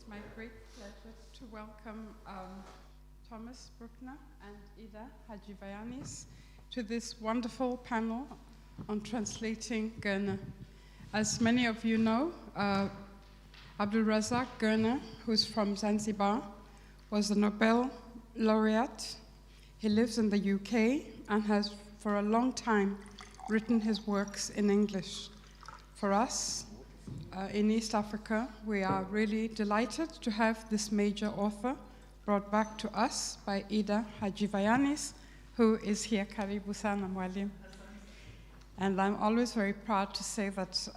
my great pleasure to welcome Thomas Brückner and Ida Hadjivayanis to this wonderful panel on translating Gurnah. As many of you know, Abdulrazak Gurnah, who's from Zanzibar, was a Nobel laureate. He lives in the UK and has for a long time written his works in English. For us, in East Africa, we are really delighted to have this major author brought back to us by Ida Hadjivayanis, who is here. Karibu sana mwalimu. And I'm always very proud to say that,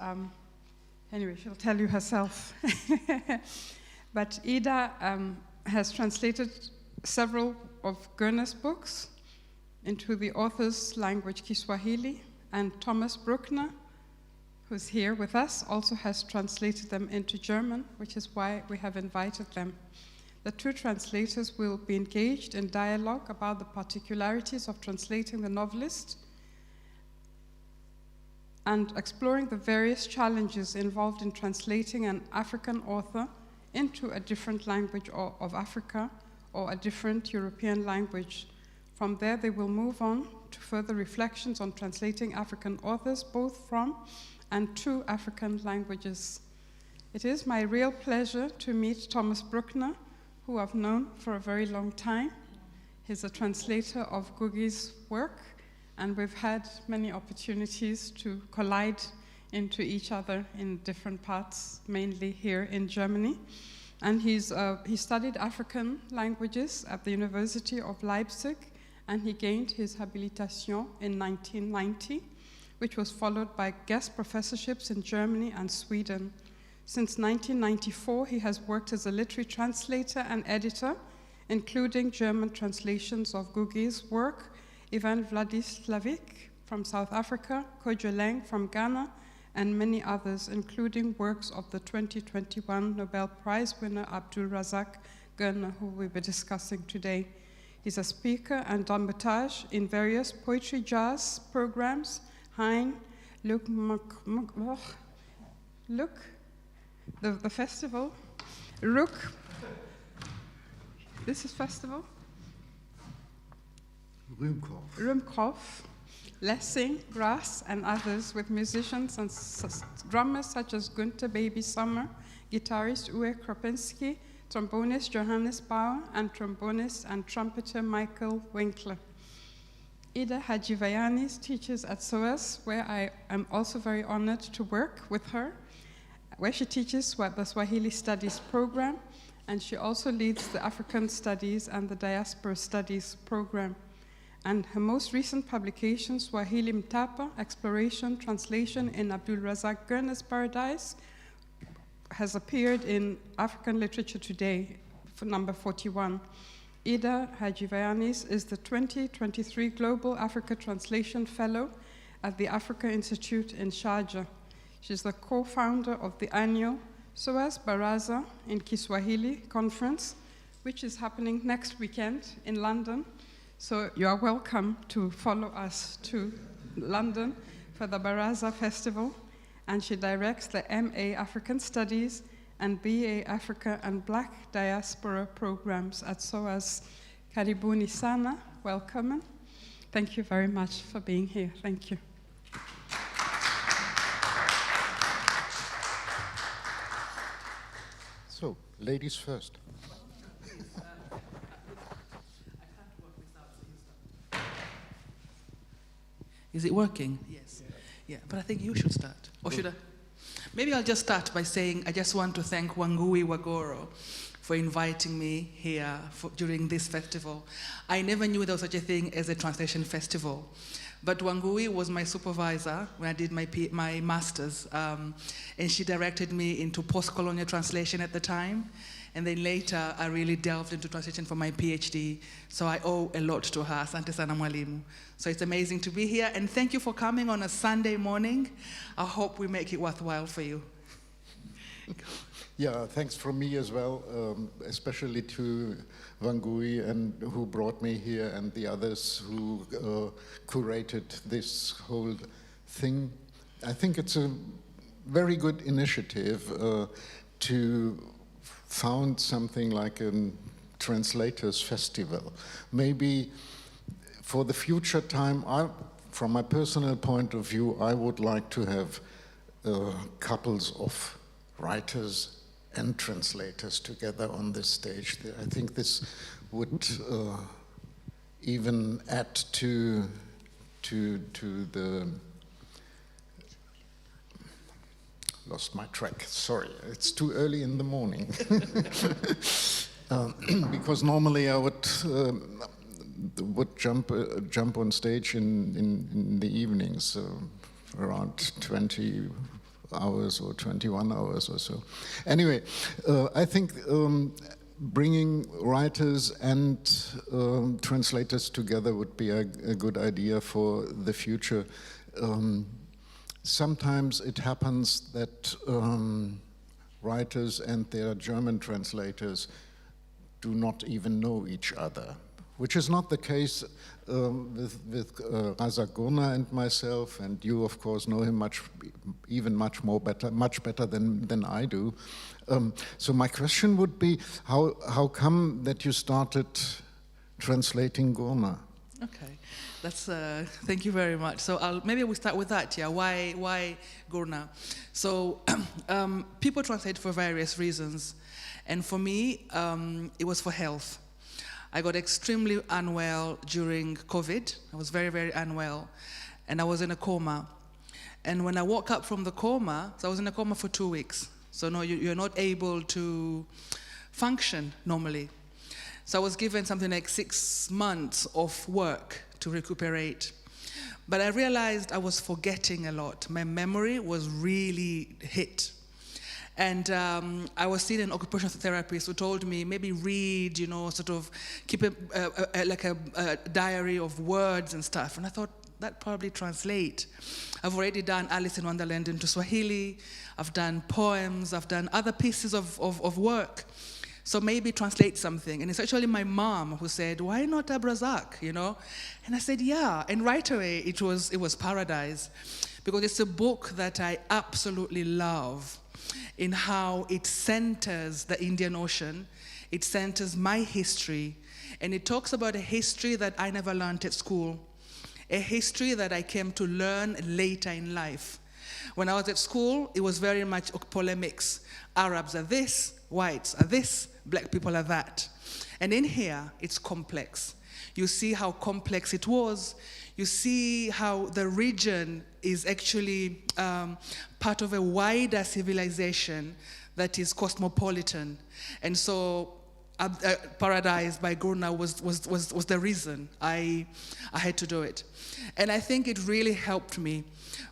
anyway, she'll tell you herself. But Ida has translated several of Gurnah's books into the author's language, Kiswahili, and Thomas Brückner, who's here with us, also has translated them into German, which is why we have invited them. The two translators will be engaged in dialogue about the particularities of translating the novelist and exploring the various challenges involved in translating an African author into a different language of Africa or a different European language. From there, they will move on to further reflections on translating African authors, both from and to African languages. It is my real pleasure to meet Thomas Brückner, who I've known for a very long time. He's a translator of Ngugi's work, and we've had many opportunities to collide into each other in different parts, mainly here in Germany. And he studied African languages at the University of Leipzig, and he gained his habilitation in 1990, which was followed by guest professorships in Germany and Sweden. Since 1994, he has worked as a literary translator and editor, including German translations of Ngugi's work, Ivan Vladislavic from South Africa, Kojo Leng from Ghana, and many others, including works of the 2021 Nobel Prize winner Abdulrazak Gurnah, who we'll be discussing today. He's a speaker and dramaturge in various poetry jazz programs, Hein, Look, the festival, Rook, this is festival? Rumkopf, Lessing, Grass, and others with musicians and drummers such as Günther Baby Sommer, guitarist Uwe Kropinski, trombonist Johannes Bauer, and trombonist and trumpeter Michael Winkler. Ida Hadjivayanis teaches at SOAS, where I am also very honored to work with her, where she teaches the Swahili Studies program, and she also leads the African Studies and the Diaspora Studies program. And her most recent publication, Swahili Mtapa, Exploration, Translation in Abdulrazak Gurnah's Paradise, has appeared in African Literature Today, for number 41. Ida Hadjivayanis is the 2023 Global Africa Translation Fellow at the Africa Institute in Sharjah. She's the co-founder of the annual SOAS Baraza in Kiswahili conference, which is happening next weekend in London. So you are welcome to follow us to London for the Baraza Festival. And she directs the MA African Studies and BA Africa and Black Diaspora programs at SOAS. Karibuni sana, welcome. Thank you very much for being here. Thank you. So, ladies first. Is it working? Yes. Yeah, but I think you should start. Or should I? Maybe I'll just start by saying I just want to thank Wangui Wagoro for inviting me here during this festival. I never knew there was such a thing as a translation festival. But Wangui was my supervisor when I did my master's, and she directed me into post-colonial translation at the time. And then later, I really delved into translation for my PhD, so I owe a lot to her. Asante sana mwalimu. So it's amazing to be here, and thank you for coming on a Sunday morning. I hope we make it worthwhile for you. Yeah, thanks from me as well, especially to Wangui, and who brought me here, and the others who curated this whole thing. I think it's a very good initiative to found something like a translators festival. Maybe for the future time, from my personal point of view, I would like to have couples of writers and translators together on this stage. I think this would even add to the... Lost my track, sorry, it's too early in the morning. Because normally I would jump on stage in the evenings, around 20 hours or 21 hours or so. Anyway, I think bringing writers and translators together would be a good idea for the future. Sometimes it happens that writers and their German translators do not even know each other, which is not the case with Razak Gurnah and myself, and you, of course, know him much better than I do. So my question would be, how come that you started translating Gurnah? Okay, that's thank you very much. So maybe we start with that. Yeah, why Gurnah? So people translate for various reasons, and for me, it was for health. I got extremely unwell during COVID. I was very, very unwell, and I was in a coma. And when I woke up from the coma, so I was in a coma for 2 weeks. So no, you're not able to function normally. So I was given something like 6 months of work to recuperate. But I realized I was forgetting a lot. My memory was really hit. And I was seeing an occupational therapist who told me, maybe read, sort of keep a diary of words and stuff. And I thought, that probably translate. I've already done Alice in Wonderland into Swahili. I've done poems. I've done other pieces of work. So maybe translate something. And it's actually my mom who said, why not Abdulrazak, And I said, yeah. And right away, it was Paradise. Because it's a book that I absolutely love in how it centers the Indian Ocean. It centers my history. And it talks about a history that I never learned at school. A history that I came to learn later in life. When I was at school, it was very much polemics. Arabs are this, whites are this, black people are that. And in here, it's complex. You see how complex it was. You see how the region is actually part of a wider civilization that is cosmopolitan. And so Paradise by Gurnah was the reason I had to do it. And I think it really helped me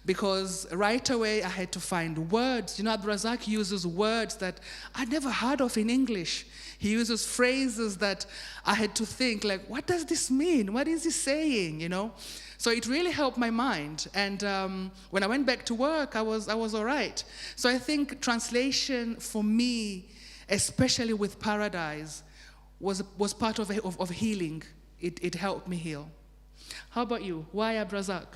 because right away I had to find words. Abdulrazak uses words that I'd never heard of in English. He uses phrases that I had to think, like, what does this mean? What is he saying, So it really helped my mind. And when I went back to work, I was all right. So I think translation for me, especially with Paradise, was part of healing. It helped me heal. How about you? Why Abdulrazak?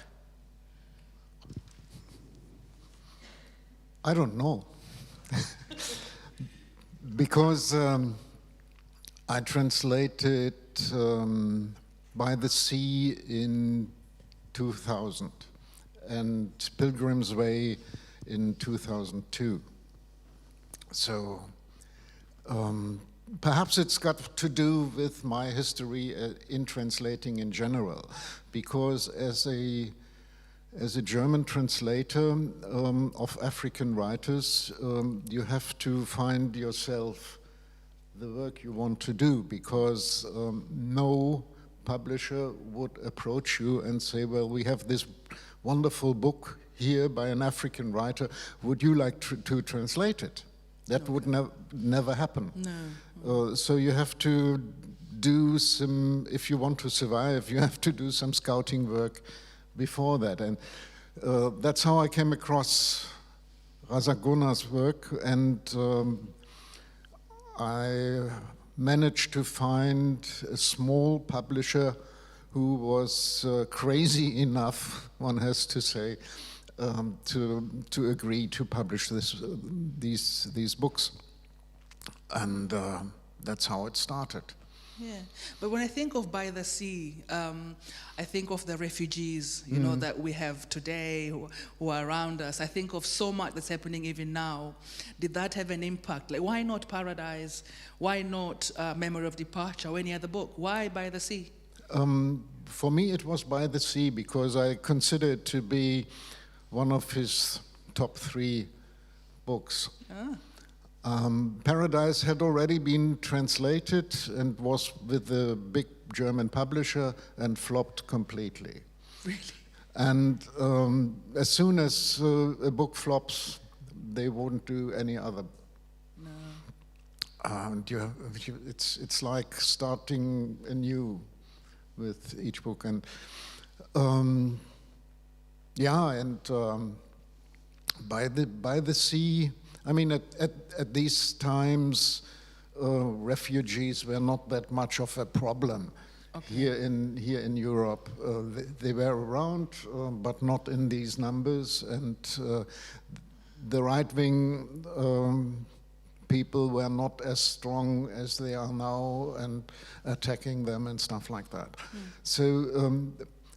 I don't know. Because I translated By the Sea in 2000 and Pilgrim's Way in 2002. So perhaps it's got to do with my history in translating in general, because as a German translator of African writers, you have to find yourself the work you want to do, because no publisher would approach you and say, well, we have this wonderful book here by an African writer, would you like to translate it? That would never happen. No. So you have to do some, if you want to survive, you have to do some scouting work before that. And that's how I came across Razak Gurnah's work, and I managed to find a small publisher who was crazy enough, one has to say, to agree to publish these books. And that's how it started. Yeah, but when I think of By the Sea, I think of the refugees, you know, that we have today who are around us. I think of so much that's happening even now. Did that have an impact? Like, why not Paradise? Why not Memory of Departure or any other book? Why By the Sea? For me, it was By the Sea because I consider it to be one of his top 3 books. Paradise had already been translated and was with a big German publisher and flopped completely. Really? And as soon as a book flops, they won't do any other. No. And it's like starting anew with each book. And By the Sea, I mean, at these times, refugees were not that much of a problem. Okay. Here in Europe. They were around, but not in these numbers. And the right-wing people were not as strong as they are now and attacking them and stuff like that. So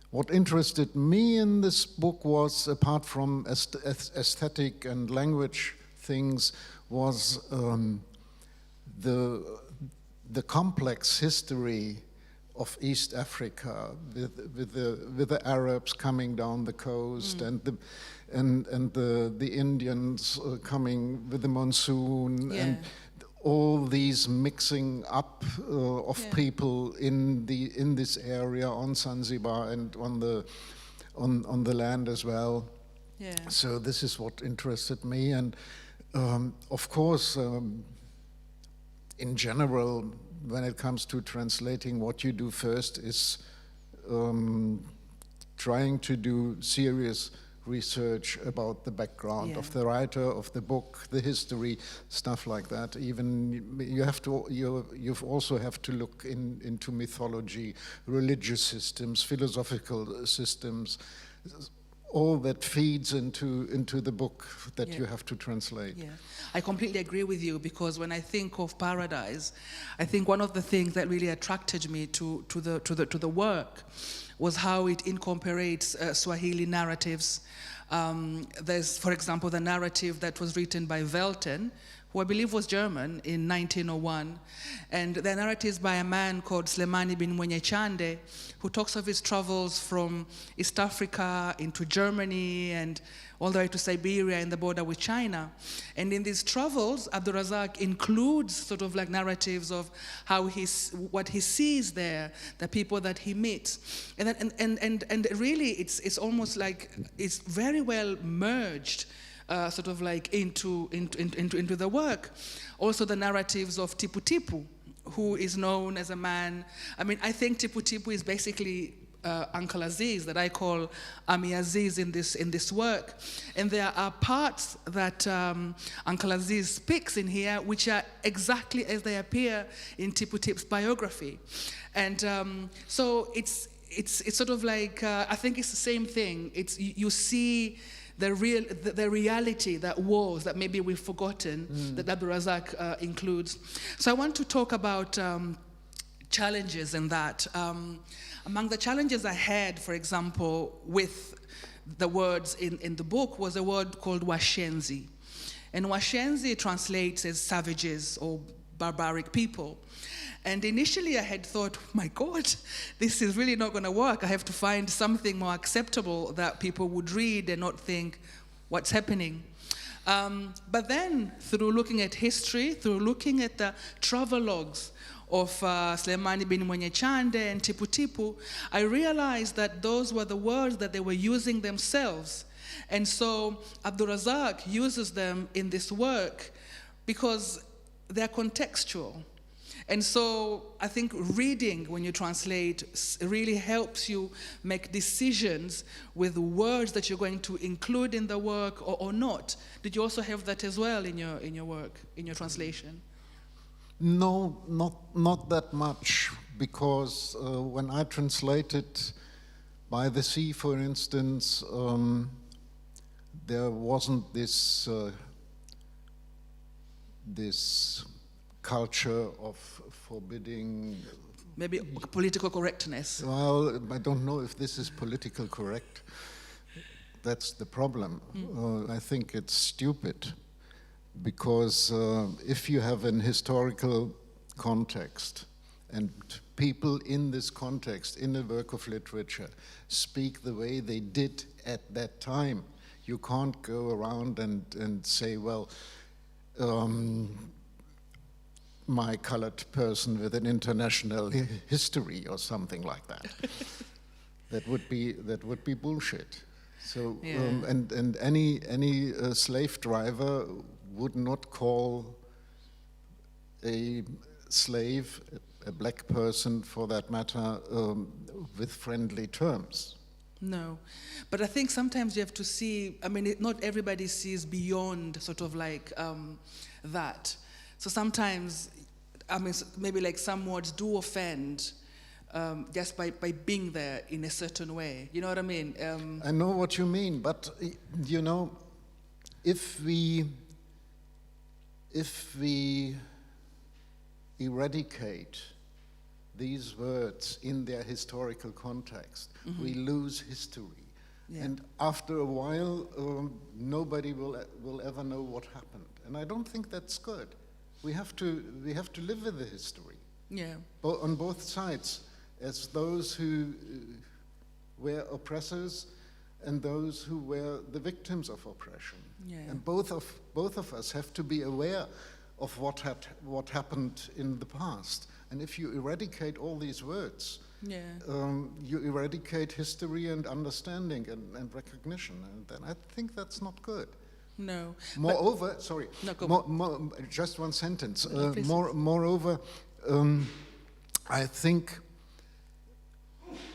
what interested me in this book was, apart from aesthetic and language things, was the complex history of East Africa, with the Arabs coming down the coast and the Indians coming with the monsoon, and all these mixing up of people in this area on Zanzibar and on the land as well. Yeah. So this is what interested me, and of course, in general, when it comes to translating, what you do first is trying to do serious research about the background of the writer, of the book, the history, stuff like that. Even you also have to look into mythology, religious systems, philosophical systems, all that feeds into the book that you have to translate. Yeah, I completely agree with you, because when I think of Paradise, I think one of the things that really attracted me to the work was how it incorporates Swahili narratives. There's, for example, the narrative that was written by Welten, who I believe was German, in 1901. And the narrative is by a man called Slemani bin Mwenye Chande, who talks of his travels from East Africa into Germany and all the way to Siberia and the border with China. And in these travels, Abdulrazak includes sort of like narratives of how what he sees there, the people that he meets. And really, it's almost like it's very well merged sort of like into the work. Also the narratives of Tipu Tipu, who is known as a man. I mean, I think Tipu Tipu is basically Uncle Aziz, that I call Ami Aziz in this work. And there are parts that Uncle Aziz speaks in here which are exactly as they appear in Tipu Tipu's biography. And so it's sort of like, I think it's the same thing. You see the reality that was, that maybe we've forgotten, that Abdulrazak includes. So I want to talk about challenges in that. Among the challenges I had, for example, with the words in the book was a word called washenzi. And washenzi translates as savages or barbaric people. And initially I had thought, my God, this is really not going to work. I have to find something more acceptable that people would read and not think, what's happening? But then, through looking at history, through looking at the travelogues of Slemani bin Mwenye Chande and Tipu Tipu, I realized that those were the words that they were using themselves. And so Abdulrazak uses them in this work because they're contextual. And so I think reading, when you translate, really helps you make decisions with words that you're going to include in the work or not. Did you also have that as well in your work, in your translation? No, not that much, because when I translated By the Sea, for instance, there wasn't this culture of forbidding. Maybe political correctness. Well, I don't know if this is political correct. That's the problem. I think it's stupid, because if you have an historical context and people in this context, in a work of literature, speak the way they did at that time, you can't go around and say, well, my colored person with an international history or something like that. That would be bullshit. So and any slave driver would not call a slave, a black person for that matter, with friendly terms. No, but I think sometimes you have to see, I mean, not everybody sees beyond sort of like that. So sometimes, I mean, maybe like some words do offend just by being there in a certain way. You know what I mean? I know what you mean, but you know, if we eradicate these words in their historical context, we lose history. Yeah. And after a while, nobody will ever know what happened. And I don't think that's good. We have to live with the history. Yeah. On both sides, as those who were oppressors and those who were the victims of oppression. Yeah. And both of us have to be aware of what happened in the past. And if you eradicate all these words, you eradicate history and understanding and recognition, and then I think that's not good. No. Moreover, just one sentence. Moreover, I think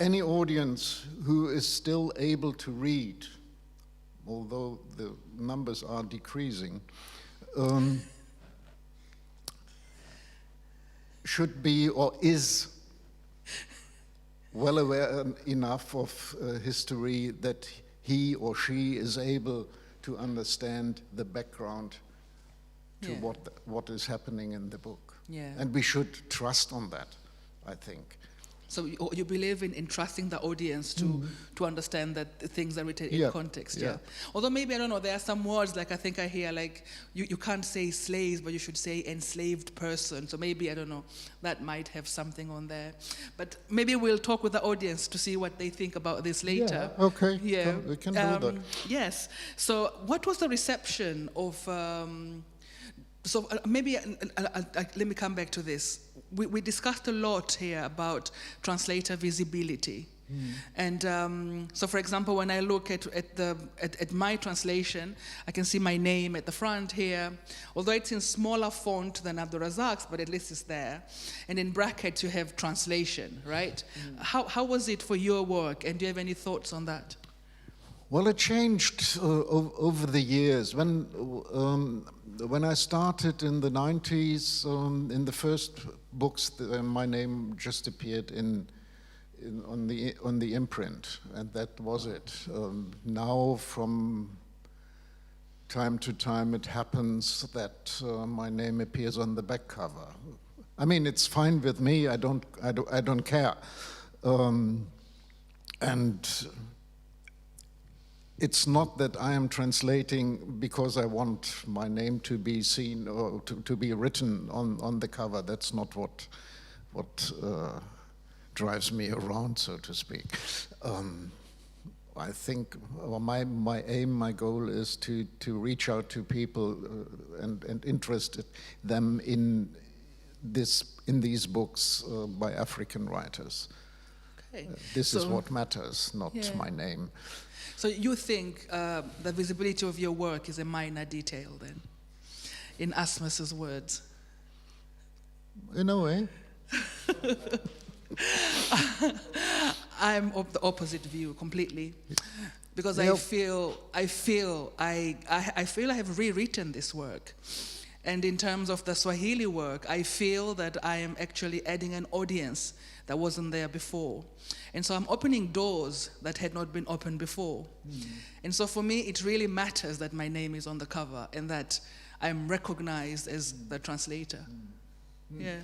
any audience who is still able to read, although the numbers are decreasing, should be or is well aware enough of history that he or she is able to understand the background to what is happening in the book. Yeah. And we should trust on that, I think. So you believe in trusting the audience to understand that things are written in context, yeah. Although maybe, I don't know, there are some words, like I think I hear, like, you can't say slaves, but you should say enslaved person. So maybe, I don't know, that might have something on there. But maybe we'll talk with the audience to see what they think about this later. Yeah, okay, yeah. We can do that. Yes. So what was the reception of... maybe let me come back to this. We discussed a lot here about translator visibility. And so, for example, when I look at my translation, I can see my name at the front here, although it's in smaller font than Abdulrazak's, but at least it's there. And in brackets, you have translation, right? How was it for your work, and do you have any thoughts on that? Well, it changed over the years. When I started in the 90s, in the first books, my name just appeared on the imprint, and that was it. Now, from time to time, it happens that my name appears on the back cover. I mean, it's fine with me. I don't care, and it's not that I am translating because I want my name to be seen or to be written on the cover. That's not what drives me around, so to speak. I think my aim, my goal is to reach out to people and interest them in these books by African writers. Okay. This is what matters, not my name. So you think the visibility of your work is a minor detail, then, in Asmus's words? In a way. I'm of the opposite view completely, because I feel I have rewritten this work, and in terms of the Swahili work, I feel that I am actually adding an audience that wasn't there before. And so I'm opening doors that had not been opened before. And so for me, it really matters that my name is on the cover and that I'm recognized as the translator. Yeah.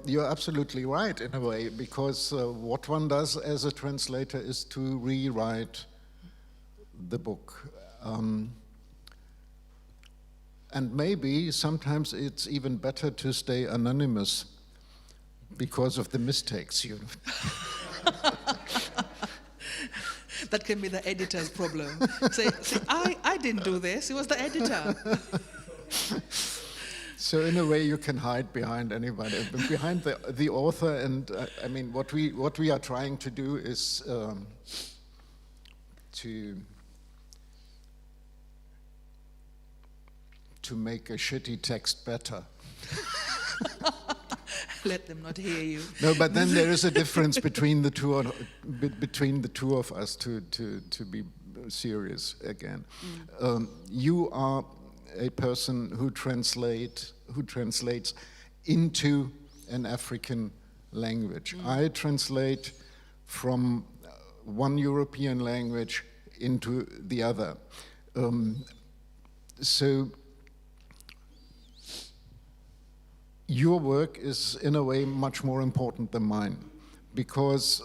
You're absolutely right in a way, because what one does as a translator is to rewrite the book. And maybe sometimes it's even better to stay anonymous because of the mistakes, you know. That can be the editor's problem. Say, I didn't do this, it was the editor. So in a way you can hide behind anybody, behind the author, and I mean what we are trying to do is to make a shitty text better. Let them not hear you. No, but then there is a difference between the two of us, to be serious again. You are a person who translates into an African language. I translate from one European language into the other. So your work is, in a way, much more important than mine, because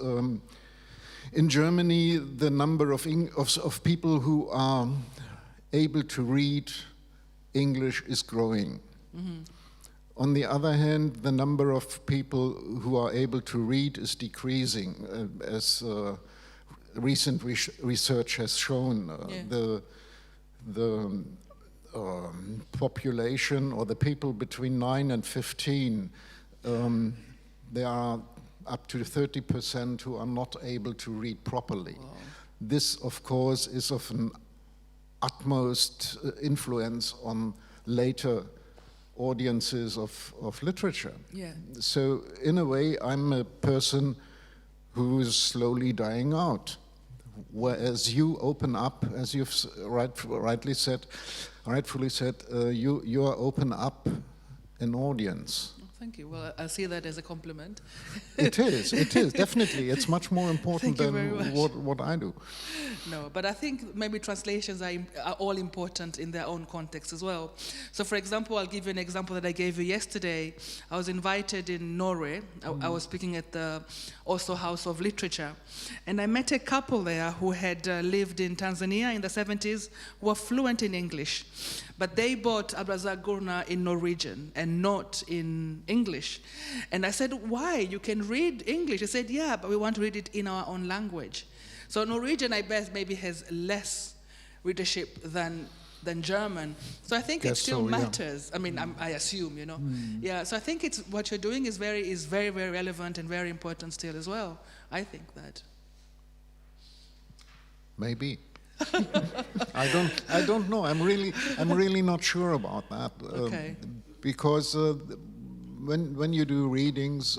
in Germany, the number of people who are able to read English is growing. On the other hand, the number of people who are able to read is decreasing, as recent research has shown. The population, or the people between 9 and 15, there are up to 30% who are not able to read properly. Wow. This, of course, is of an utmost influence on later audiences of literature. Yeah. So in a way, I'm a person who is slowly dying out. Whereas you open up, as you've rightfully said, you are open up an audience. Oh, thank you. Well, I see that as a compliment. It is, definitely. It's much more important than what I do. No, but I think maybe translations are all important in their own context as well. So for example, I'll give you an example that I gave you yesterday. I was invited in Norway. I was speaking at the Oslo House of Literature. And I met a couple there who had lived in Tanzania in the 70s, who were fluent in English. But they bought Abdulrazak Gurnah in Norwegian and not in English. And I said, why? You can read English. They said, yeah, but we want to read it in our own language. So Norwegian, I bet, maybe has less readership than German. So I think it still matters. Yeah. I mean, I assume, you know. Yeah, so I think it's what you're doing is very, very relevant and very important still as well. I think that. Maybe. I don't know. I'm really not sure about that. Okay. Because when you do readings,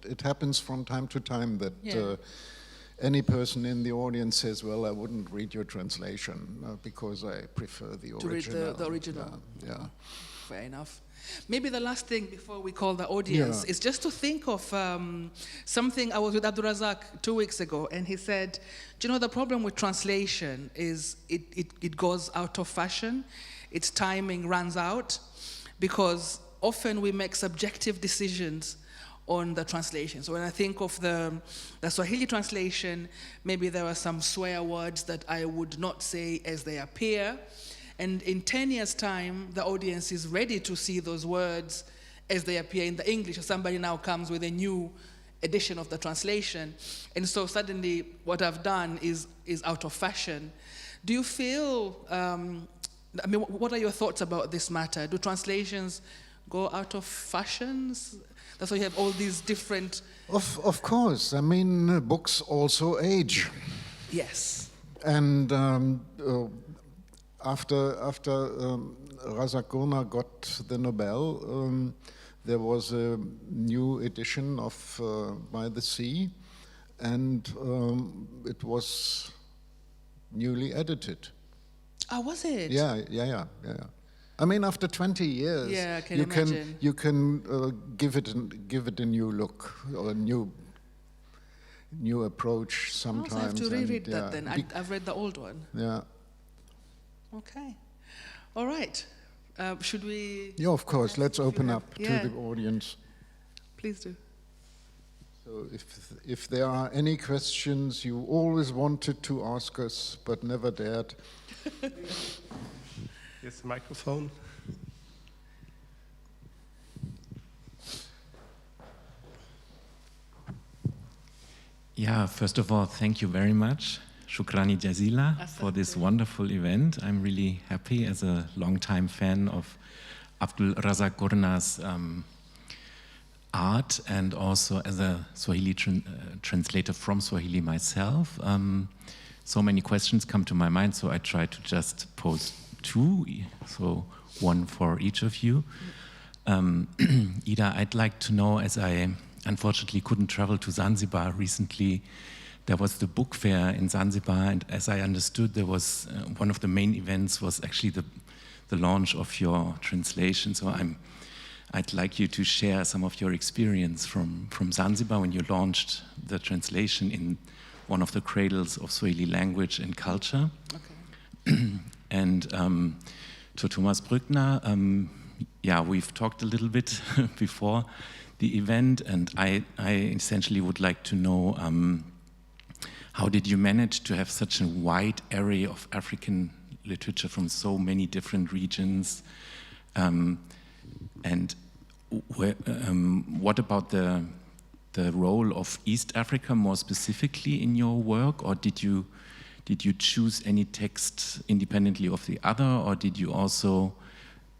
it happens from time to time that any person in the audience says, well, I wouldn't read your translation because I prefer the original. To read the original. Yeah. Fair enough. Maybe the last thing before we call the audience is just to think of something. I was with Abdulrazak 2 weeks ago, and he said, do you know, the problem with translation is it goes out of fashion. Its timing runs out, because often we make subjective decisions on the translation. So when I think of the Swahili translation, maybe there are some swear words that I would not say as they appear. And in 10 years' time, the audience is ready to see those words as they appear in the English. Or somebody now comes with a new edition of the translation. And so suddenly what I've done is out of fashion. Do you feel, I mean, what are your thoughts about this matter? Do translations go out of fashions? That's why you have all these different... Of course. I mean, books also age. Yes. And after Razak Gurnah got the Nobel, there was a new edition of By the Sea, and it was newly edited. Oh, was it? Yeah. I mean, after 20 years, you can give it a new look or a new approach sometimes. I have to reread that then. I've read the old one. Yeah. Okay. All right. Should we? Yeah, of course. Let's open up Yeah. to the audience. Please do. So if there are any questions you always wanted to ask us but never dared. Yes, microphone. Yeah, first of all, thank you very much, Shukrani Jazila, for this wonderful event. I'm really happy as a longtime fan of Abdulrazak Gurnah's art, and also as a Swahili translator from Swahili myself. So many questions come to my mind, so I try to just pose two, so one for each of you. Ida, I'd like to know, as I unfortunately couldn't travel to Zanzibar recently, there was the book fair in Zanzibar, and as I understood, there was one of the main events was actually the launch of your translation. So I'd like you to share some of your experience from Zanzibar when you launched the translation in one of the cradles of Swahili language and culture. Okay. And to Thomas Brückner, yeah, we've talked a little bit before the event, and I essentially would like to know how did you manage to have such a wide array of African literature from so many different regions, and what about the role of East Africa more specifically in your work, or did you choose any text independently of the other, or did you also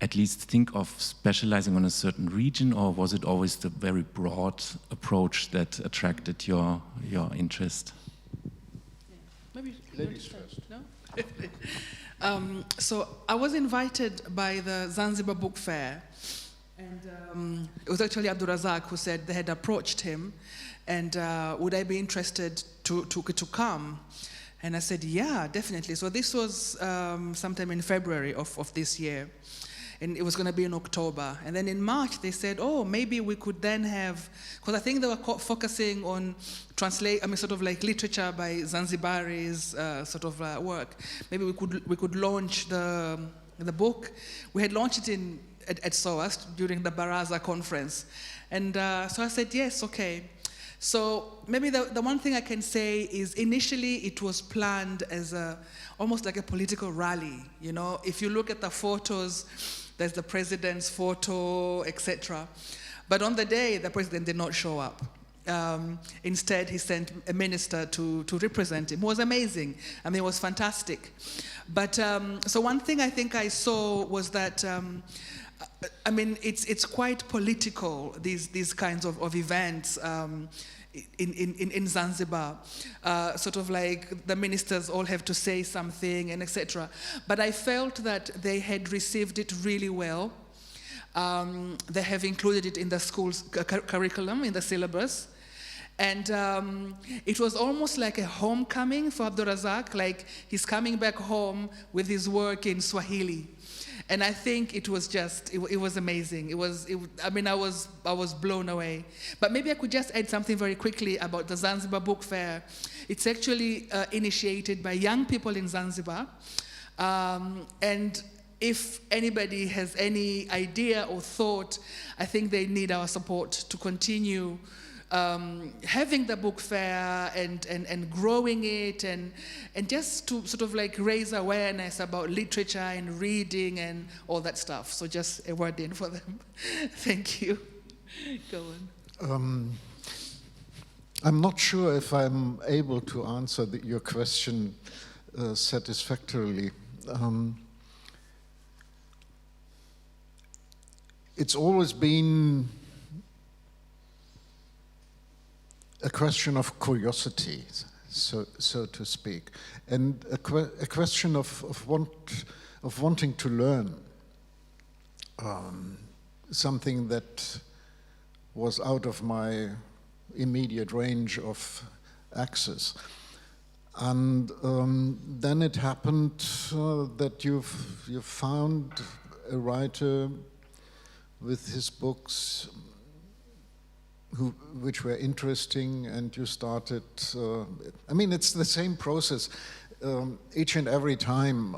at least think of specializing on a certain region, or was it always the very broad approach that attracted your interest? Maybe Ladies first. No? So I was invited by the Zanzibar Book Fair, and it was actually Abdulrazak who said they had approached him, and would I be interested to come? And I said, yeah, definitely. So this was sometime in February of this year. And it was going to be in October. And then in March, they said, oh, maybe we could then have, because I think they were focusing on sort of like literature by Zanzibaris, sort of work. Maybe we could launch the book. We had launched it at SOAS during the Baraza conference. And so I said, yes, okay. So maybe the one thing I can say is initially it was planned as almost like a political rally. You know, if you look at the photos, there's the president's photo, etc. But on the day, the president did not show up. Instead, he sent a minister to represent him. It was amazing. I mean, it was fantastic. But so one thing I think I saw was that I mean, it's quite political, these kinds of events in Zanzibar. Sort of like the ministers all have to say something and etc. But I felt that they had received it really well. They have included it in the school's curriculum, in the syllabus. And it was almost like a homecoming for Abdulrazak, like he's coming back home with his work in Swahili. And I think it was just, it was amazing. I mean, I was blown away. But maybe I could just add something very quickly about the Zanzibar Book Fair. It's actually initiated by young people in Zanzibar. And if anybody has any idea or thought, I think they need our support to continue having the book fair and growing it and just to sort of like raise awareness about literature and reading and all that stuff. So just a word in for them. Thank you. Go on. I'm not sure if I'm able to answer your question satisfactorily. It's always been a question of curiosity, so to speak, and a question of wanting to learn something that was out of my immediate range of access. And then it happened that you found a writer with his books which were interesting, and you started, I mean, it's the same process each and every time.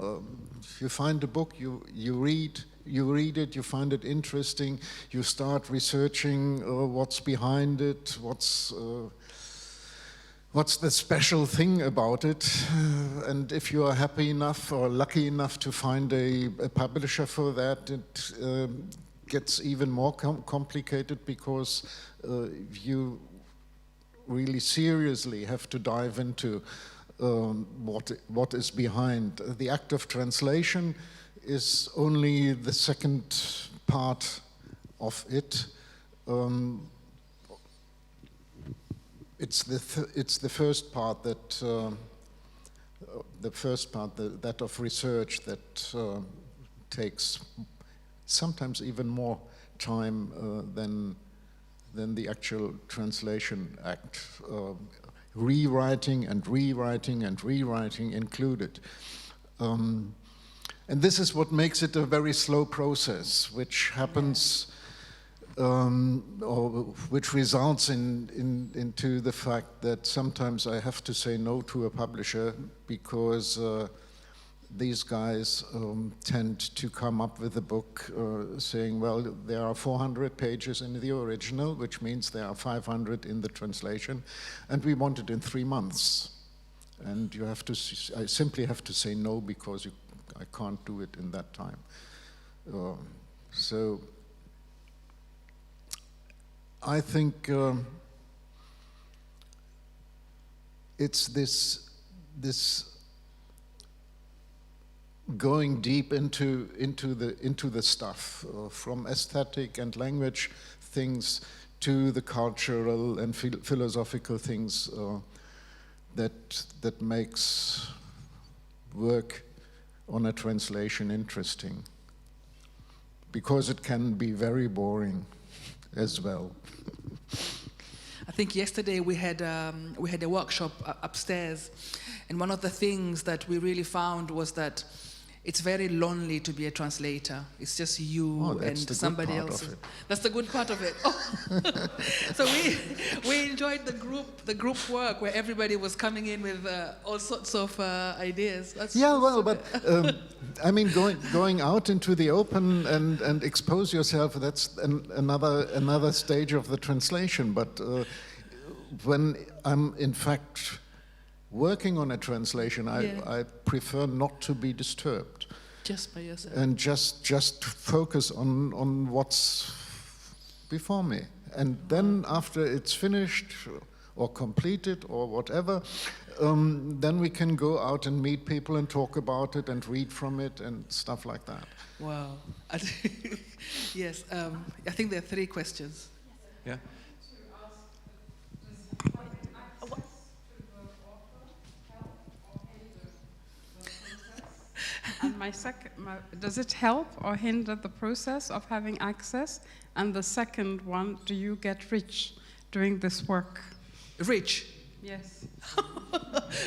You find a book, you read, You read it, you find it interesting, you start researching what's behind it, what's the special thing about it, and if you are happy enough or lucky enough to find a publisher for that, it gets even more complicated, because you really seriously have to dive into what is behind. The act of translation is only the second part of it. It's the first part that that of research that takes sometimes even more time than the actual translation act. Rewriting and rewriting and rewriting included. And this is what makes it a very slow process, which happens, or which results into the fact that sometimes I have to say no to a publisher, because these guys tend to come up with a book saying, well, there are 400 pages in the original, which means there are 500 in the translation, and we want it in 3 months. And you have to, I simply have to say no, because I can't do it in that time. So I think it's this going deep into the stuff, from aesthetic and language things to the cultural and philosophical things that makes work on a translation interesting, because it can be very boring as well. I think yesterday we had a workshop upstairs, and one of the things that we really found was that it's very lonely to be a translator. It's just you and somebody else. That's the good part of it. Oh. So we enjoyed the group work where everybody was coming in with all sorts of ideas. But I mean, going out into the open and expose yourself, that's another stage of the translation. But when I'm in fact working on a translation, I prefer not to be disturbed. Just by yourself. And just focus on what's before me. And then after it's finished or completed or whatever, then we can go out and meet people and talk about it and read from it and stuff like that. Wow. Yes, I think there are 3 questions. Yeah. And does it help or hinder the process of having access? And the second one, do you get rich doing this work? Rich? Yes.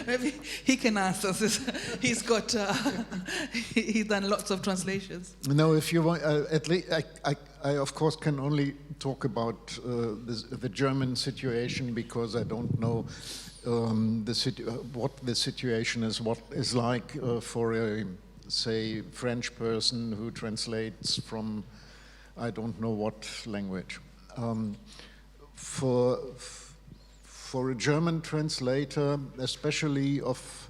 Maybe he can answer this. He's got, he's done lots of translations. No, if you want, at least I of course can only talk about the German situation, because I don't know what the situation is, what is like for a, say, French person who translates from I don't know what language. For a German translator, especially of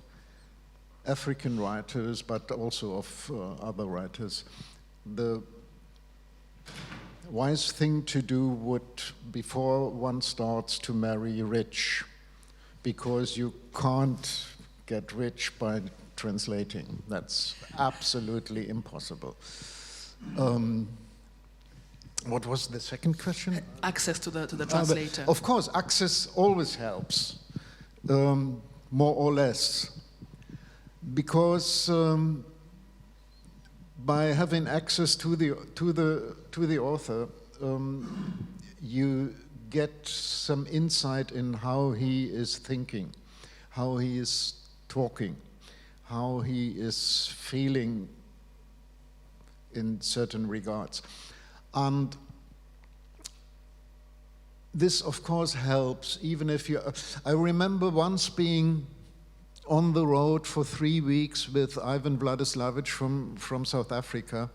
African writers, but also of other writers, the wise thing to do would, before one starts, to marry rich, because you can't get rich by translating. That's absolutely impossible. What was the second question? Access to the translator. Of course, access always helps, more or less, because by having access to the author, you get some insight in how he is thinking, how he is talking, how he is feeling in certain regards. And this, of course, helps, even if you... I remember once being on the road for 3 weeks with Ivan Vladislavich from South Africa,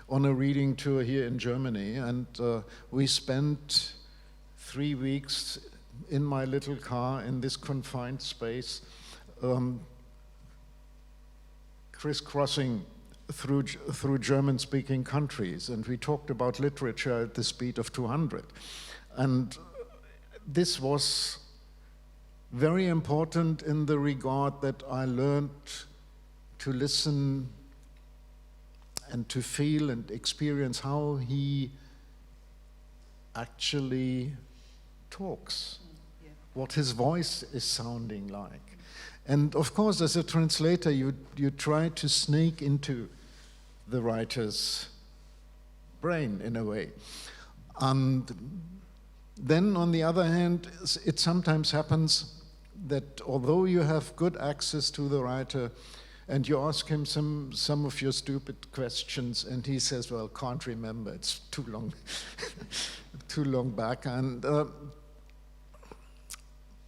on a reading tour here in Germany, and we spent 3 weeks in my little car in this confined space, crisscrossing through German-speaking countries, and we talked about literature at the speed of 200. And this was very important in the regard that I learned to listen and to feel and experience how he actually talks, what his voice is sounding like. And of course, as a translator, you try to sneak into the writer's brain in a way. And then on the other hand, it sometimes happens that although you have good access to the writer and you ask him some of your stupid questions and he says, well, can't remember, it's too long, too long back. And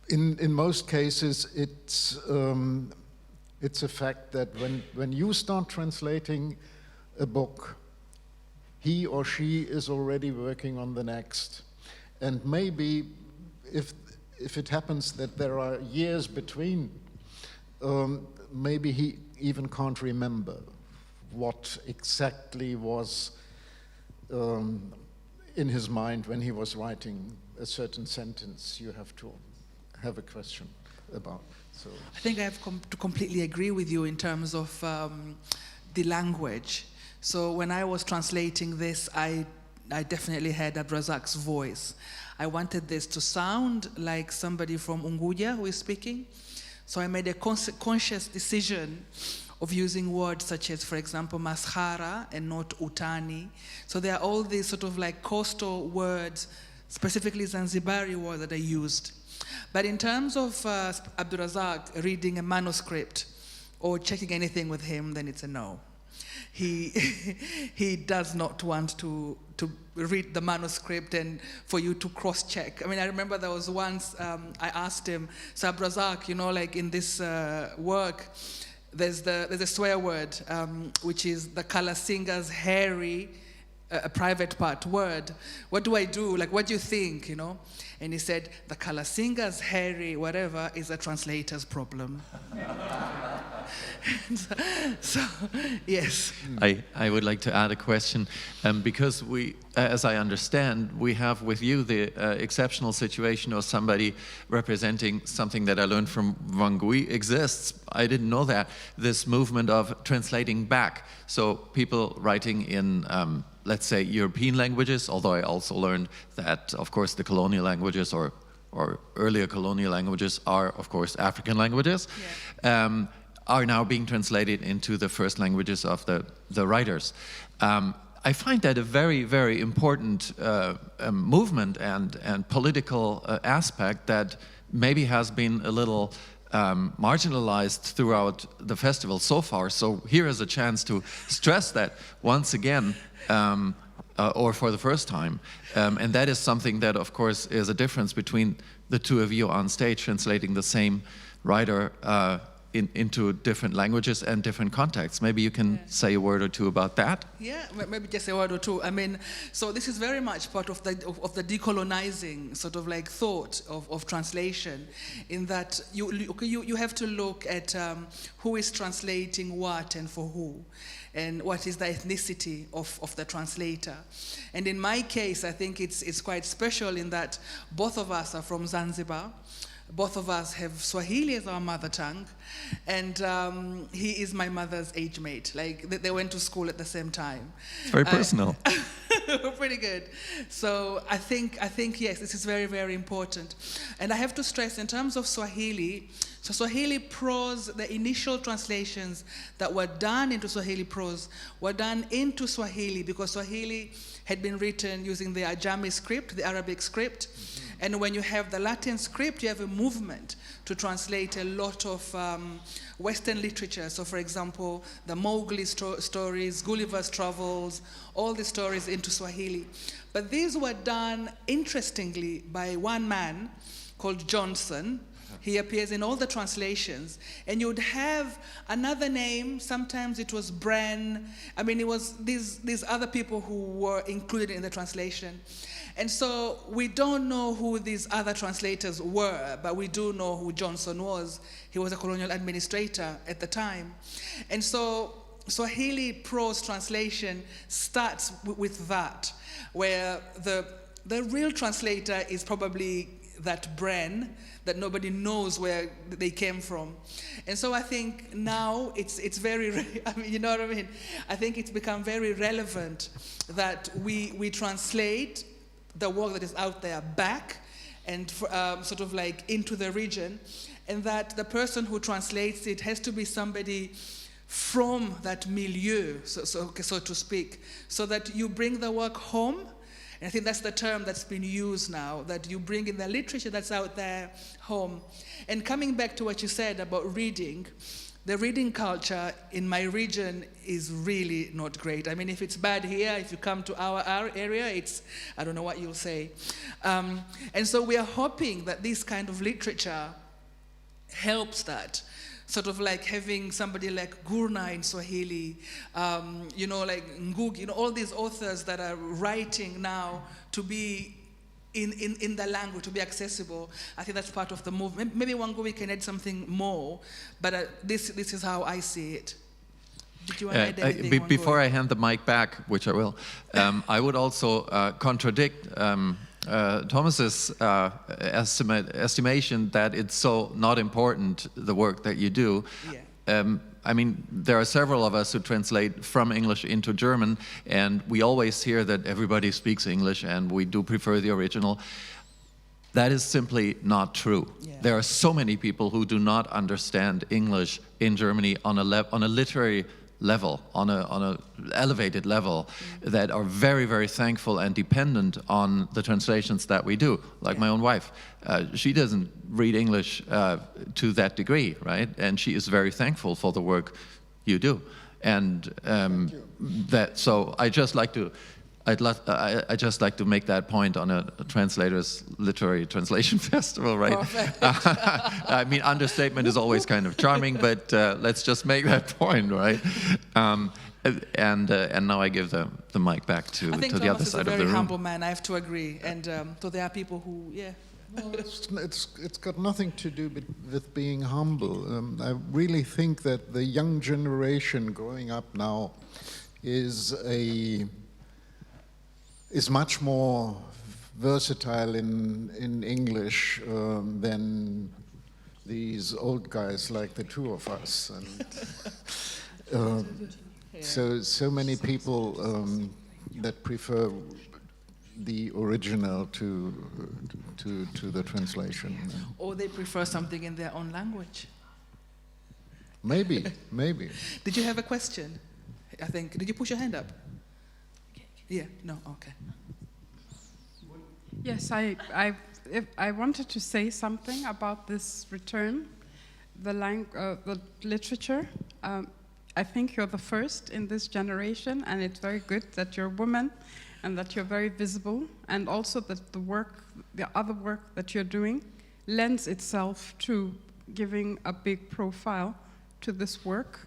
in most cases, it's a fact that when you start translating a book, he or she is already working on the next. And maybe if it happens that there are years between, maybe he even can't remember what exactly was in his mind when he was writing a certain sentence you have to have a question about. So I think I have to completely agree with you in terms of the language. So when I was translating this, I definitely had Abdulrazak's voice. I wanted this to sound like somebody from Unguja who is speaking. So I made a conscious decision of using words such as, for example, maskhara and not utani. So there are all these sort of like coastal words, specifically Zanzibari words that I used. But in terms of Abdulrazak reading a manuscript or checking anything with him, then it's a no. He does not want to read the manuscript and for you to cross-check. I mean, I remember there was once I asked him, so Abdulrazak, you know, like in this work, there's a swear word, which is the Kalasinga's hairy, a private part word. What do I do? Like, what do you think, you know? And he said, the Kalasinga's hairy whatever is a translator's problem. So, yes. I would like to add a question, because we, as I understand, we have with you the exceptional situation of somebody representing something that I learned from Wangui exists. I didn't know that. This movement of translating back. So people writing in, let's say, European languages, although I also learned that, of course, the colonial languages or earlier colonial languages are, of course, African languages. Yeah. Are now being translated into the first languages of the writers. I find that a very, very important movement and political aspect that maybe has been a little marginalized throughout the festival so far. So here is a chance to stress that once again, or for the first time. And that is something that, of course, is a difference between the two of you on stage translating the same writer into different languages and different contexts. Maybe you can say a word or two about that. Yeah, maybe just a word or two. I mean, so this is very much part of the decolonizing sort of like thought of translation, in that you have to look at who is translating what and for who, and what is the ethnicity of the translator. And in my case, I think it's quite special in that both of us are from Zanzibar. Both of us have Swahili as our mother tongue, and he is my mother's age mate. Like, they went to school at the same time. It's very personal. Pretty good. So I think yes, this is very, very important. And I have to stress, in terms of Swahili, so Swahili prose, the initial translations that were done into Swahili prose were done into Swahili because Swahili had been written using the Ajami script, the Arabic script. Mm-hmm. And when you have the Latin script, you have a movement to translate a lot of Western literature. So, for example, the Mowgli stories, Gulliver's Travels, all the stories into Swahili. But these were done, interestingly, by one man called Johnson, He appears in all the translations. And you would have another name. Sometimes it was Bren. I mean, it was these other people who were included in the translation. And so we don't know who these other translators were, but we do know who Johnson was. He was a colonial administrator at the time. And so Swahili prose translation starts with that, where the real translator is probably that Bren, that nobody knows where they came from. And so I think now it's very, I mean, you know what I mean? I think it's become very relevant that we translate the work that is out there back and sort of like into the region, and that the person who translates it has to be somebody from that milieu, so to speak, so that you bring the work home. And I think that's the term that's been used now, that you bring in the literature that's out there home. And coming back to what you said about reading, the reading culture in my region is really not great. I mean, if it's bad here, if you come to our area, it's, I don't know what you'll say. And so we are hoping that this kind of literature helps that. Sort of like having somebody like Gurnah in Swahili, you know, like Ngugi, you know, all these authors that are writing now to be in the language, to be accessible. I think that's part of the movement. Maybe Wangui can add something more, but this is how I see it. Did you want to add anything, before I hand the mic back, which I will, I would also contradict Thomas's estimation that it's so not important, the work that you do. Yeah. I mean, there are several of us who translate from English into German, and we always hear that everybody speaks English and we do prefer the original. That is simply not true. Yeah. There are so many people who do not understand English in Germany on a literary level, on a elevated level, that are very, very thankful and dependent on the translations that we do. Like my own wife, she doesn't read English to that degree, right? And she is very thankful for the work you do. And so I just like to make that point on a Translators Literary Translation Festival, right? I mean, understatement is always kind of charming, but let's just make that point, right? And now I give the mic back to the other side of the room. I think Thomas is a very humble man, I have to agree. And so there are people who, yeah. Well, it's got nothing to do with being humble. I really think that the young generation growing up now is much more versatile in English than these old guys like the two of us. And so many people that prefer the original to the translation. Or they prefer something in their own language. Maybe. Did you have a question? I think, did you push your hand up? Yeah, no, okay. Yes, I wanted to say something about this return, the literature. I think you're the first in this generation, and it's very good that you're a woman and that you're very visible, and also that the other work that you're doing lends itself to giving a big profile to this work.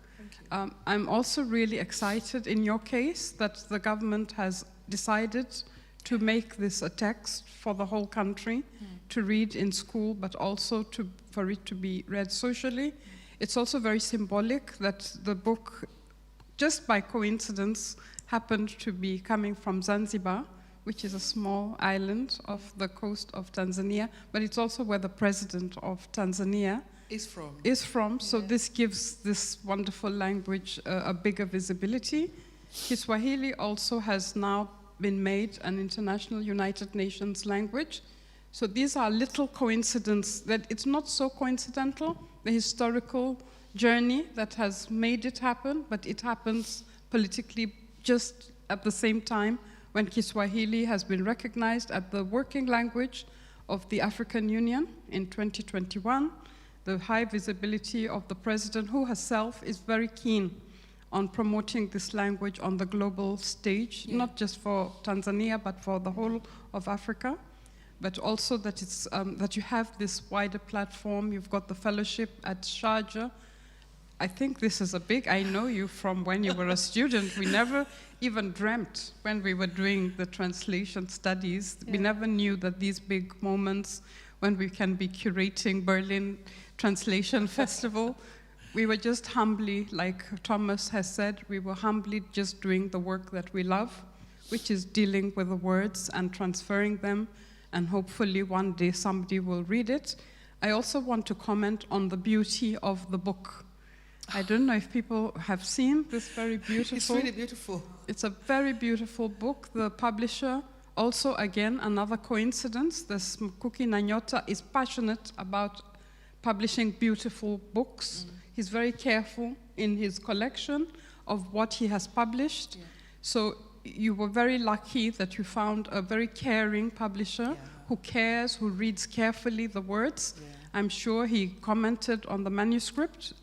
I'm also really excited in your case that the government has decided to make this a text for the whole country to read in school, but also for it to be read socially. It's also very symbolic that the book, just by coincidence, happened to be coming from Zanzibar, which is a small island off the coast of Tanzania, but it's also where the president of Tanzania is from. So this gives this wonderful language a bigger visibility. Kiswahili also has now been made an international United Nations language. So these are little coincidences that it's not so coincidental, the historical journey that has made it happen, but it happens politically just at the same time when Kiswahili has been recognized as the working language of the African Union in 2021. The high visibility of the president, who herself is very keen on promoting this language on the global stage, not just for Tanzania, but for the whole of Africa. but also that it's that you have this wider platform. You've got the fellowship at Sharjah. I think this is a big, I know you from when you were a student. We never even dreamt when we were doing the translation studies. We never knew that these big moments when we can be curating Berlin Translation Festival, we were just humbly, like Thomas has said, we were humbly just doing the work that we love, which is dealing with the words and transferring them, and hopefully one day somebody will read it. I also want to comment on the beauty of the book. I don't know if people have seen this very beautiful. It's really beautiful. It's a very beautiful book. The publisher, also again, another coincidence, this Mkuki Nanyota is passionate about publishing beautiful books. He's very careful in his collection of what he has published. So you were very lucky that you found a very caring publisher who cares, who reads carefully the words. I'm sure he commented on the manuscript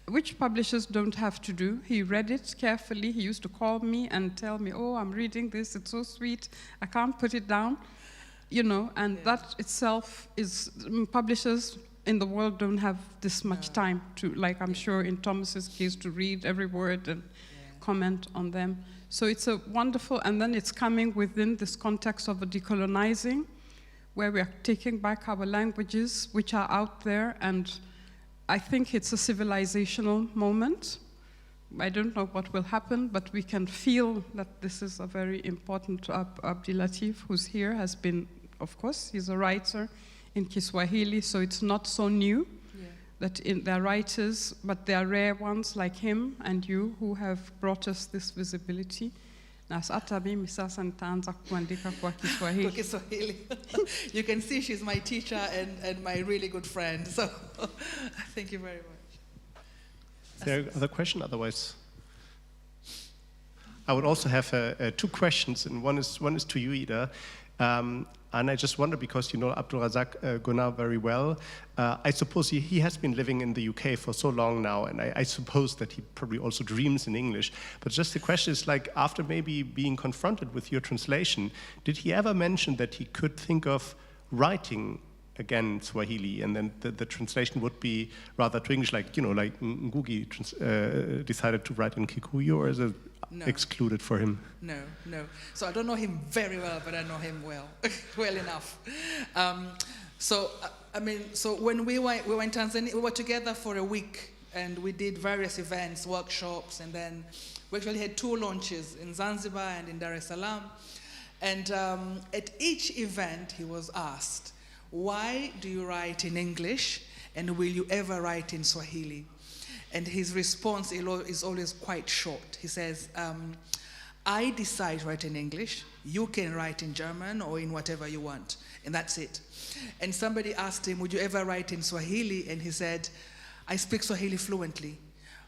which publishers don't have to do. He read it carefully. He used to call me and tell me, oh, I'm reading this, it's so sweet, I can't put it down. You know, and that itself is, publishers in the world don't have this much time to, like I'm sure in Thomas's case, to read every word and comment on them. So it's a wonderful, and then it's coming within this context of a decolonizing, where we are taking back our languages, which are out there, and I think it's a civilizational moment. I don't know what will happen, but we can feel that this is a very important. Abdulatif, who's here, has been, of course, he's a writer in Kiswahili, so it's not so new that there are writers, but there are rare ones like him and you who have brought us this visibility. You can see she's my teacher and my really good friend, so thank you very much. Is there another question? Otherwise, I would also have two questions, and one is to you, Ida. And I just wonder, because you know Abdulrazak Gurnah very well, I suppose he has been living in the UK for so long now, and I suppose that he probably also dreams in English. But just the question is, like, after maybe being confronted with your translation, did he ever mention that he could think of writing again Swahili, and then the translation would be rather to English, like, you know, like Ngugi decided to write in Kikuyu, or is it excluded for him? No. So I don't know him very well, but I know him well, well enough. So when we were in Tanzania, we were together for a week, and we did various events, workshops, and then we actually had 2 launches in Zanzibar and in Dar es Salaam. And at each event, he was asked, "Why do you write in English, and will you ever write in Swahili?" And his response is always quite short. He says, I decide to write in English, you can write in German or in whatever you want, and that's it. And somebody asked him, would you ever write in Swahili? And he said, I speak Swahili fluently,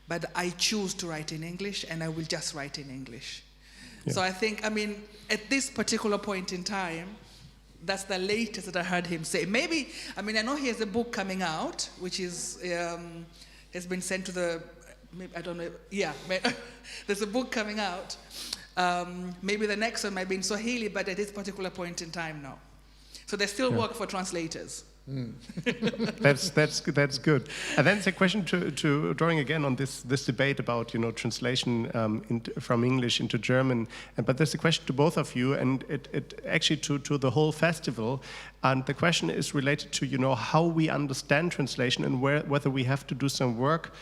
but I choose to write in English, and I will just write in English. So I think, at this particular point in time, that's the latest that I heard him say. Maybe, I know he has a book coming out, which is, has been sent to the, maybe, I don't know, there's a book coming out. Maybe the next one might be in Swahili, but at this particular point in time, no. So there's still work for translators. That's good. And then it's a question to drawing again on this debate about translation from English into German. But there's a question to both of you, and it actually to the whole festival. And the question is related to how we understand translation, and whether we have to do some work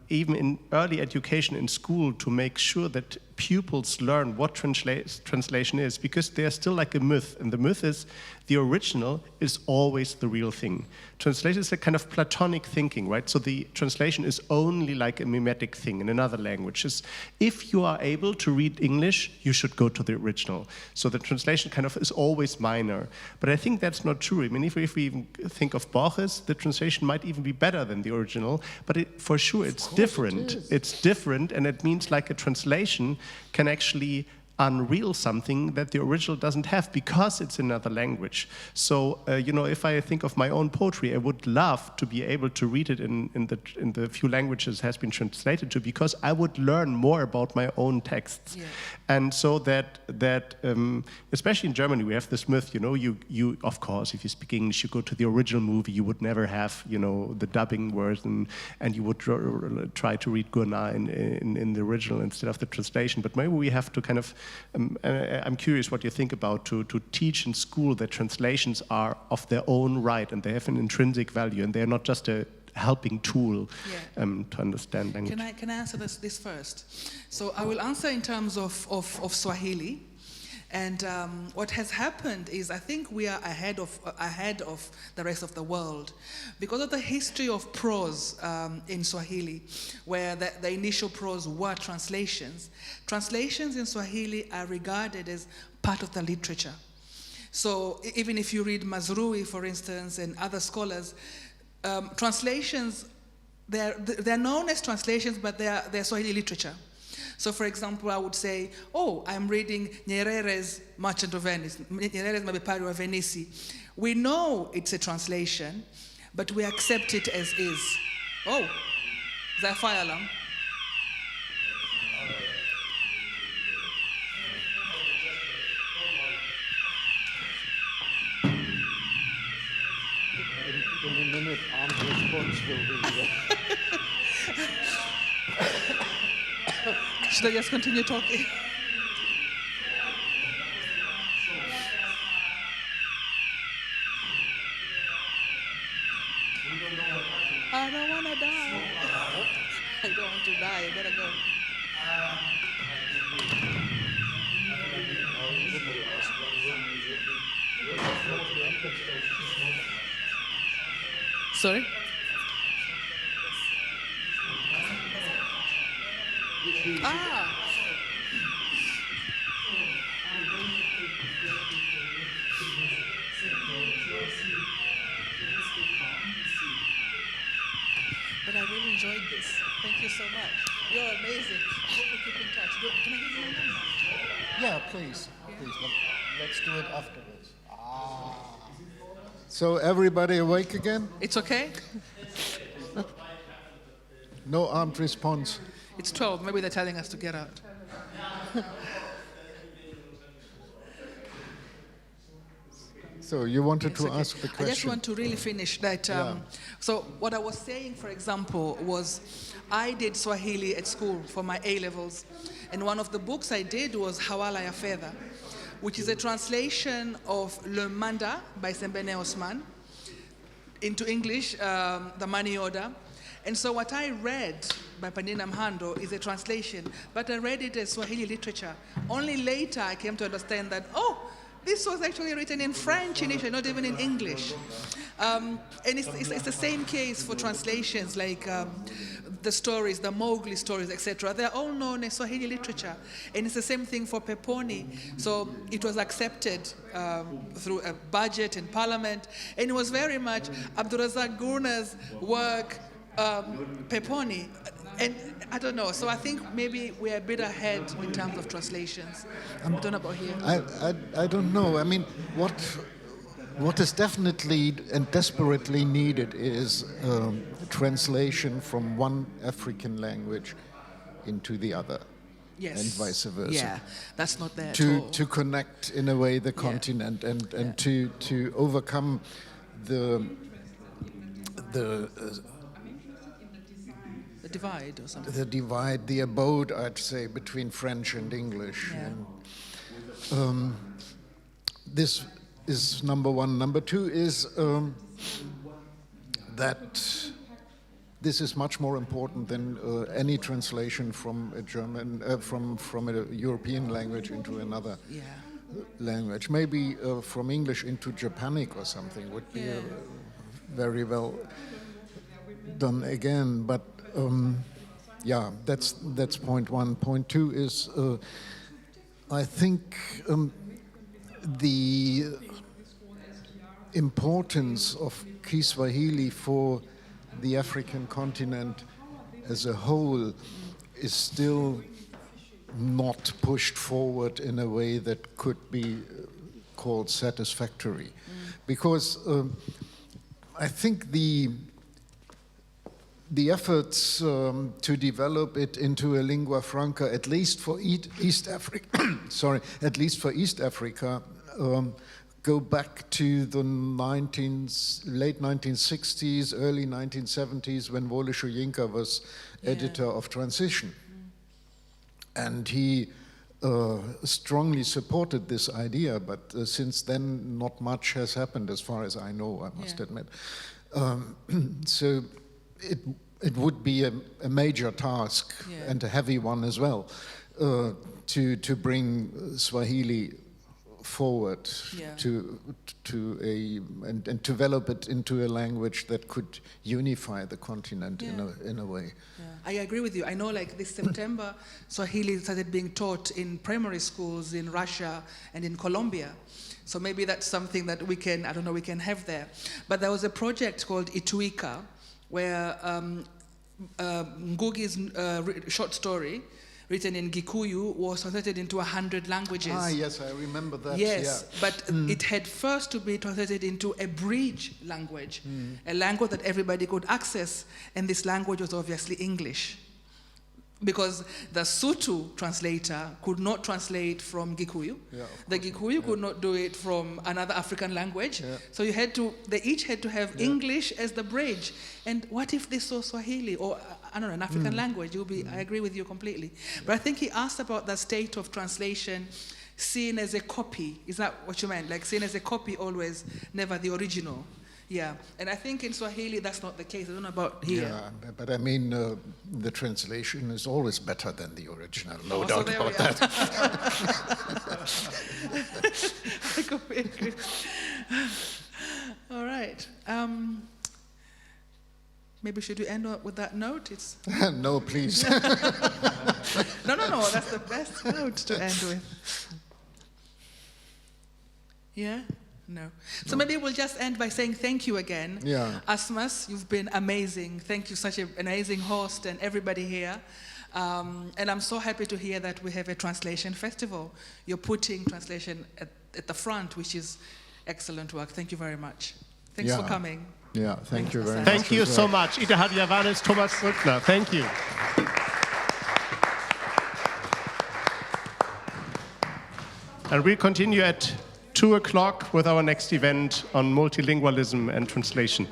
even in early education in school to make sure that pupils learn what translation is, because there's still like a myth, and the myth is the original is always the real thing. Translation is a kind of Platonic thinking, right? So the translation is only like a mimetic thing in another language. If you are able to read English, you should go to the original. So the translation kind of is always minor. But I think that's not true. If we even think of Borges, the translation might even be better than the original, but for sure it's different. It's different, and it means like a translation can actually unreal something that the original doesn't have because it's another language. So, if I think of my own poetry, I would love to be able to read it in the few languages it has been translated to, because I would learn more about my own texts. Yeah. And so that especially in Germany, we have this myth, you of course, if you speak English, you go to the original movie, you would never have, the dubbing version, and you would try to read Gurnah in the original instead of the translation. But maybe we have to kind of I'm curious what you think about to teach in school that translations are of their own right and they have an intrinsic value and they're not just a helping tool to understand language. Can I answer this first? So I will answer in terms of Swahili. And what has happened is I think we are ahead of the rest of the world because of the history of prose in Swahili, where the initial prose were translations. Translations in Swahili are regarded as part of the literature. So even if you read Mazrui, for instance, and other scholars, translations, they're known as translations, but they're Swahili literature. So, for example, I would say, I'm reading Nyerere's Merchant of Venice, Nyerere's Mabepari wa Venisi. We know it's a translation, but we accept it as is. Oh, is that a fire alarm? In a minute, armed response will be there. Should I just continue talking? I don't want to die. I don't want to die. I better go. Sorry? But I really enjoyed this. Thank you so much. You're amazing. Hope we keep in touch. Can I give you a number? Yeah, please. Let's do it afterwards. So everybody awake again? It's okay? No armed response. It's 12. Maybe they're telling us to get out. So you wanted to ask the question. I just want to really finish that. So what I was saying, for example, was I did Swahili at school for my A-levels. And one of the books I did was Hawala ya Fedha, which is a translation of Le Manda by Sembene Osman into English, The Money Order. And so what I read by Pandina Mhando is a translation, but I read it as Swahili literature. Only later I came to understand that, this was actually written in French initially, not even in English. And it's the same case for translations like the stories, the Mowgli stories, etc. They're all known as Swahili literature. And it's the same thing for Peponi. So it was accepted through a budget in parliament. And it was very much Abdulrazak Gurnah's work, Peponi. And I don't know, so I think maybe we're a bit ahead in terms of translations. I don't know about here. I don't know. I mean, what is definitely and desperately needed is translation from one African language into the other. Yes. And vice versa. Yeah, that's not there at all. To connect in a way the continent and to overcome the divide or something. The divide, the abode, I'd say, between French and English. Yeah. And, this is number one. Number two is that this is much more important than any translation from a German, from a European language into another language. Maybe from English into Japanic or something would be very well done again. But that's point one. Point two is I think the importance of Kiswahili for the African continent as a whole is still not pushed forward in a way that could be called satisfactory. Because I think the efforts to develop it into a lingua franca, at least for East Africa, at least for East Africa, go back to the late 1960s, early 1970s, when Wole Soyinka was editor of Transition. And he strongly supported this idea, but since then not much has happened as far as I know, I must admit. So it would be a major task and a heavy one as well to bring Swahili forward and develop it into a language that could unify the continent in a way. I agree with you. I know, like this September, Swahili started being taught in primary schools in Russia and in Colombia. So maybe that's something that we can, I don't know, we can have there. But there was a project called Ituika, where Ngugi's short story, written in Gikuyu, was translated into 100 languages. Ah, yes, I remember that. Yes, but it had first to be translated into a bridge language, a language that everybody could access, and this language was obviously English. Because the Sutu translator could not translate from Gikuyu. The Gikuyu could not do it from another African language. So they each had to have English as the bridge. And what if they saw Swahili or, I don't know, an African language? I agree with you completely. But I think he asked about the state of translation seen as a copy. Is that what you meant? Like seen as a copy always, never the original. Yeah, and I think in Swahili that's not the case. I don't know about here. Yeah, but I mean, the translation is always better than the original. No doubt about that. I completely agree. All right. Maybe should we end up with that note? No, please. No. That's the best note to end with. Yeah. No. So maybe we'll just end by saying thank you again. Asmas, you've been amazing. Thank you, such an amazing host and everybody here. And I'm so happy to hear that we have a translation festival. You're putting translation at the front, which is excellent work. Thank you very much. Thanks for coming. Yeah, thank you very much. Thank you so much. Ida Hadjivayanis, Thomas Brückner. Thank you. And we'll continue at 2 o'clock with our next event on multilingualism and translation.